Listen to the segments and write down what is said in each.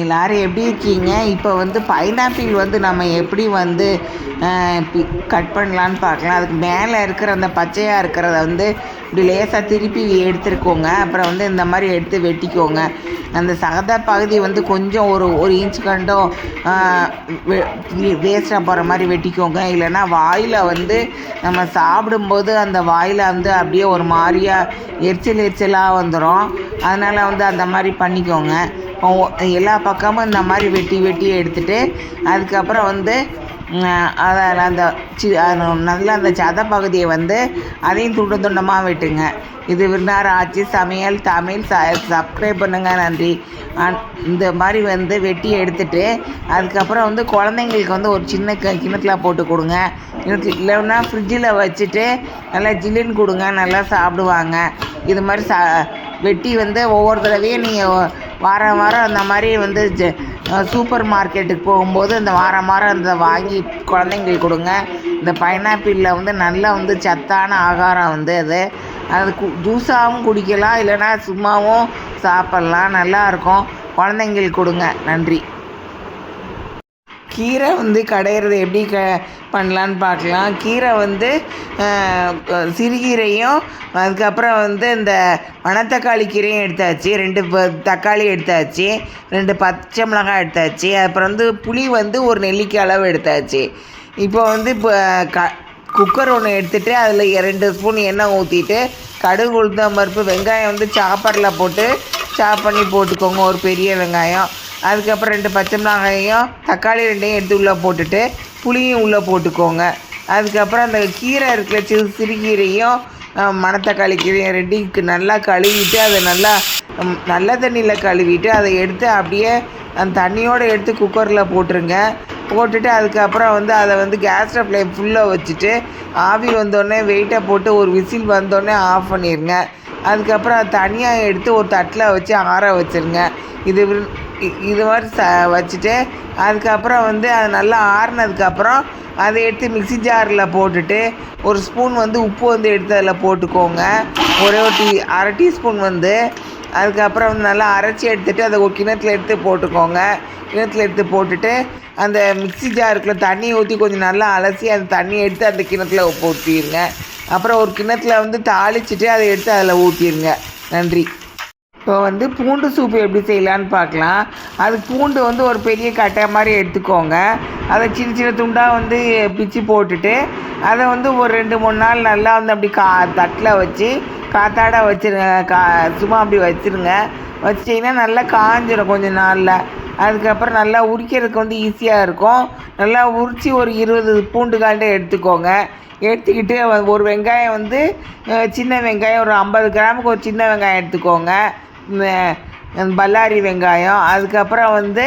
எல்லாரும் எப்படி இருக்கீங்க? இப்போ வந்து பைனாப்பிள் வந்து நம்ம எப்படி வந்து கட் பண்ணலான்னு பார்க்கலாம். அதுக்கு மேலே இருக்கிற அந்த பச்சையாக இருக்கிறத வந்து இப்படி லேசாக திருப்பி எடுத்துருக்கோங்க. அப்புறம் வந்து இந்த மாதிரி எடுத்து வெட்டிக்கோங்க. அந்த சகத பகுதி வந்து கொஞ்சம் ஒரு இன்ச் கண்டோ வேஸ்ட்டாக போகிற மாதிரி வெட்டிக்கோங்க. இல்லைன்னா வாயில் வந்து நம்ம சாப்பிடும்போது அந்த வாயில் வந்து அப்படியே ஒரு மாதிரியாக எரிச்சலாக வந்துடும். அதனால் வந்து அந்த மாதிரி பண்ணிக்கோங்க. எல்லா பக்கமும் இந்த மாதிரி வெட்டி எடுத்துகிட்டு அதுக்கப்புறம் வந்து அதில் அந்த நல்லா அந்த சத பகுதியை வந்து அதையும் துண்டமாக வெட்டுங்க. இது விருந்தார் ஆட்சி சமையல் தமிழ் சப்ஸ்கிரைப் பண்ணுங்கள். நன்றி. இந்த மாதிரி வந்து வெட்டி எடுத்துகிட்டு அதுக்கப்புறம் வந்து குழந்தைங்களுக்கு வந்து ஒரு சின்ன கிணத்துல போட்டு கொடுங்க. இல்லைன்னா ஃப்ரிட்ஜில் வச்சுட்டு நல்லா ஜில்லுன்னு கொடுங்க, நல்லா சாப்பிடுவாங்க. இது மாதிரி வெட்டி வந்து ஒவ்வொரு தடவையும் நீங்கள் வாரம் அந்த மாதிரி வந்து சூப்பர் மார்க்கெட்டுக்கு போகும்போது இந்த வாரம் அந்த வாங்கி குழந்தைங்களுக்கு கொடுங்க. இந்த பைனாப்பிளில் வந்து நல்லா வந்து சத்தான ஆகாரம் வந்து அது ஜூஸாகவும் குடிக்கலாம், இல்லைன்னா சும்மாவும் சாப்பிட்லாம், நல்லாயிருக்கும். குழந்தைங்களுக்கு கொடுங்க. நன்றி. கீரை வந்து கடையிறது எப்படி பண்ணலான்னு பார்க்கலாம். கீரை வந்து சிறுகீரையும் அதுக்கப்புறம் வந்து இந்த மணத்தக்காளி கீரையும் எடுத்தாச்சு, 2 தக்காளி எடுத்தாச்சு, 2 பச்சை மிளகாய் எடுத்தாச்சு, அப்புறம் வந்து புளி வந்து ஒரு நெல்லிக்காய் அளவு எடுத்தாச்சு. இப்போ வந்து குக்கர் ஒன்று எடுத்துகிட்டு அதில் 2 ஸ்பூன் எண்ணெய் ஊற்றிட்டு கடுகு உளுத்தம்பருப்பு வெங்காயம் வந்து சாப்பரில் போட்டு சாப் பண்ணி போட்டுக்கோங்க, ஒரு பெரிய வெங்காயம். அதுக்கப்புறம் 2 பச்சை மிளகாயும் தக்காளி 2 எடுத்து உள்ளே போட்டுட்டு புளியும் உள்ளே போட்டுக்கோங்க. அதுக்கப்புறம் அந்த கீரை இருக்கிற சிறுகீரையும் மணத்தக்காளி கீரையும் 2 நல்லா கழுவிட்டு அதை நல்ல தண்ணியில் கழுவிட்டு அதை எடுத்து அப்படியே அந்த தண்ணியோடு எடுத்து குக்கரில் போட்டுருங்க. போட்டுட்டு அதுக்கப்புறம் வந்து அதை வந்து கேஸ் ஃப்ளேம் ஃபுல்லாக வச்சுட்டு ஆவி வந்தோடனே வெயிட்டை போட்டு ஒரு விசில் வந்தோடனே ஆஃப் பண்ணிடுங்க. அதுக்கப்புறம் அதை தனியாக எடுத்து ஒரு தட்டில் வச்சு ஆற வச்சுருங்க. இது மாதிரி வச்சுட்டு அதுக்கப்புறம் வந்து அது நல்லா ஆறுனதுக்கப்புறம் அதை எடுத்து மிக்ஸி ஜாரில் போட்டுட்டு ஒரு ஸ்பூன் வந்து உப்பு வந்து எடுத்து அதில் போட்டுக்கோங்க, ஒரே அரை டீஸ்பூன் வந்து. அதுக்கப்புறம் வந்து நல்லா அரைச்சி எடுத்துகிட்டு அதை ஒரு கிணத்துல எடுத்து போட்டுக்கோங்க. கிணத்துல எடுத்து போட்டுட்டு அந்த மிக்ஸி ஜாருக்குள்ள தண்ணி ஊற்றி கொஞ்சம் நல்லா அலசி அந்த தண்ணியை எடுத்து அந்த கிணத்துல ஊற்றிடுங்க. அப்புறம் ஒரு கிணத்துல வந்து தாளிச்சிட்டு அதை எடுத்து அதில் ஊற்றிடுங்க. நன்றி. இப்போ வந்து பூண்டு சூப்பு எப்படி செய்யலான்னு பார்க்கலாம். அதுக்கு பூண்டு வந்து ஒரு பெரிய கட்டை மாதிரி எடுத்துக்கோங்க. அதை சின்ன துண்டாக வந்து பிச்சு போட்டுட்டு அதை வந்து ஒரு 2-3 நாள் நல்லா வந்து அப்படி தட்டில் வச்சு காத்தாட வச்சுருங்க. சும்மா அப்படி வச்சுருங்க. வச்சிட்டிங்கன்னா நல்லா காஞ்சிடும் கொஞ்சம் நாளில். அதுக்கப்புறம் நல்லா உரிக்கிறதுக்கு வந்து ஈஸியாக இருக்கும். நல்லா உரித்து ஒரு 20 பூண்டு காண்டை எடுத்துக்கோங்க. எடுத்துக்கிட்டு ஒரு வெங்காயம் வந்து சின்ன வெங்காயம் ஒரு 50 கிராமுக்கு ஒரு சின்ன வெங்காயம் எடுத்துக்கோங்க, பல்லாரி வெங்காயம். அதுக்கப்புறம் வந்து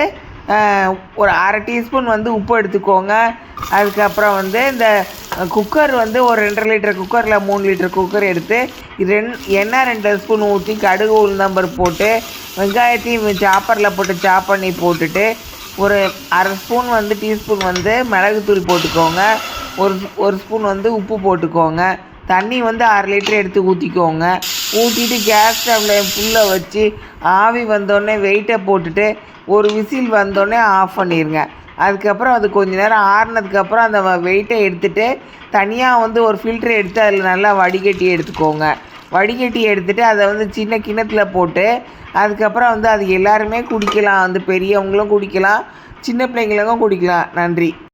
ஒரு அரை டீஸ்பூன் வந்து உப்பு எடுத்துக்கோங்க. அதுக்கப்புறம் வந்து இந்த குக்கர் வந்து ஒரு 2.5 லிட்டர் குக்கரில் 3 லிட்டர் குக்கர் எடுத்து எண்ணெய் 2 ஸ்பூன் ஊற்றி கடுகு உளுந்தம்பருப்பு போட்டு வெங்காயத்தையும் சாப்பரில் போட்டு சாப் பண்ணி போட்டுட்டு ஒரு அரை ஸ்பூன் வந்து டீஸ்பூன் வந்து மிளகுத்தூள் போட்டுக்கோங்க, ஒரு ஸ்பூன் வந்து உப்பு போட்டுக்கோங்க. தண்ணி வந்து 1/2 லிட்டர் எடுத்து ஊற்றிக்கோங்க. ஊற்றிட்டு கேஸ் ஸ்டவ்வில் ஃபுல்லாக வச்சு ஆவி வந்தோடனே வெயிட்டை போட்டுட்டு ஒரு விசில் வந்தோடனே ஆஃப் பண்ணிடுங்க. அதுக்கப்புறம் அது கொஞ்சம் நேரம் ஆறுனதுக்கப்புறம் அந்த வெயிட்டை எடுத்துகிட்டு தனியாக வந்து ஒரு ஃபில்ட்ரு எடுத்து அதில் நல்லா வடிகட்டி எடுத்துக்கோங்க. வடிகட்டி எடுத்துகிட்டு அதை வந்து சின்ன கிணத்துல போட்டு அதுக்கப்புறம் வந்து அது எல்லாருமே குடிக்கலாம். வந்து பெரியவங்களும் குடிக்கலாம், சின்ன பிள்ளைங்களுக்கும் குடிக்கலாம். நன்றி.